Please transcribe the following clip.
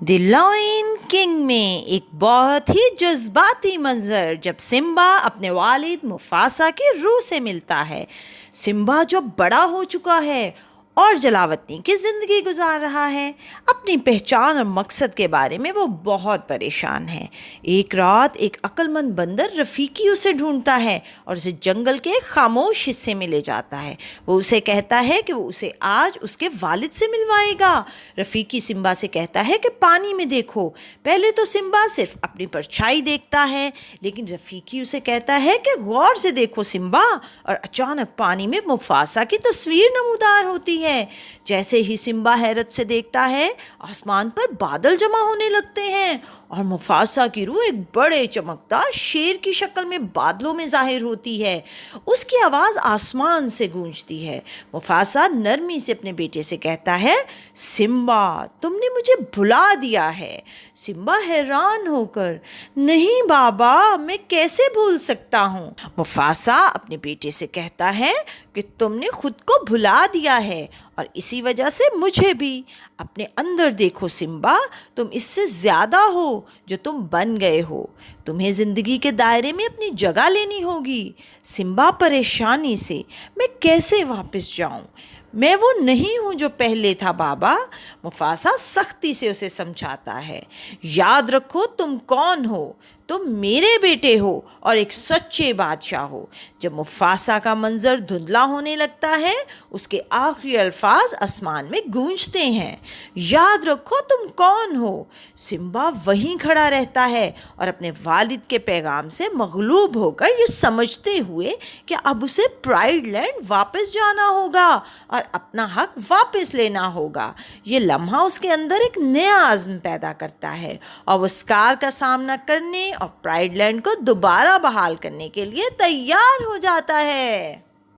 دی line king میں ایک بہت ہی جذباتی منظر جب سمبا اپنے والد مفاسا کی روح سے ملتا ہے۔ سمبا جو بڑا ہو چکا ہے اور جلاوطنی کی زندگی گزار رہا ہے، اپنی پہچان اور مقصد کے بارے میں وہ بہت پریشان ہے۔ ایک رات ایک عقل مند بندر رفیقی اسے ڈھونڈتا ہے اور اسے جنگل کے ایک خاموش حصے میں لے جاتا ہے۔ وہ اسے کہتا ہے کہ وہ اسے آج اس کے والد سے ملوائے گا۔ رفیقی سمبا سے کہتا ہے کہ پانی میں دیکھو۔ پہلے تو سمبا صرف اپنی پرچھائی دیکھتا ہے، لیکن رفیقی اسے کہتا ہے کہ غور سے دیکھو سمبا، اور اچانک پانی میں مفاسا کی تصویر نمودار ہوتی ہے۔ جیسے ہی سمبا حیرت سے دیکھتا ہے، آسمان پر بادل جمع ہونے لگتے ہیں اور مفاسا کی روح ایک بڑے چمکدار شیر کی شکل میں بادلوں میں ظاہر ہوتی ہے۔ اس کی آواز آسمان سے گونجتی ہے۔ مفاسا نرمی سے اپنے بیٹے سے کہتا ہے، سمبا تم نے مجھے بھلا دیا ہے۔ سمبا حیران ہو کر، نہیں بابا، میں کیسے بھول سکتا ہوں؟ مفاسا اپنے بیٹے سے کہتا ہے کہ تم نے خود کو بھلا دیا ہے اور اسی وجہ سے مجھے بھی۔ اپنے اندر دیکھو سمبا، تم اس سے زیادہ ہو جو تم بن گئے ہو۔ تمہیں زندگی کے دائرے میں اپنی جگہ لینی ہوگی۔ سمبا پریشانی سے، میں کیسے واپس جاؤں؟ میں وہ نہیں ہوں جو پہلے تھا بابا۔ مفاسا سختی سے اسے سمجھاتا ہے، یاد رکھو تم کون ہو، تم میرے بیٹے ہو اور ایک سچے بادشاہ ہو۔ جب مفاسا کا منظر دھندلا ہونے لگتا ہے، اس کے آخری الفاظ آسمان میں گونجتے ہیں، یاد رکھو تم کون ہو۔ سمبا وہیں کھڑا رہتا ہے اور اپنے والد کے پیغام سے مغلوب ہو کر یہ سمجھتے ہوئے کہ اب اسے پرائڈ لینڈ واپس جانا ہوگا اور اپنا حق واپس لینا ہوگا۔ یہ لمحہ اس کے اندر ایک نیا عزم پیدا کرتا ہے اور وہ اسکار کا سامنا کرنے اور پرائڈ لینڈ کو دوبارہ بحال کرنے کے لیے تیار ہو جاتا ہے۔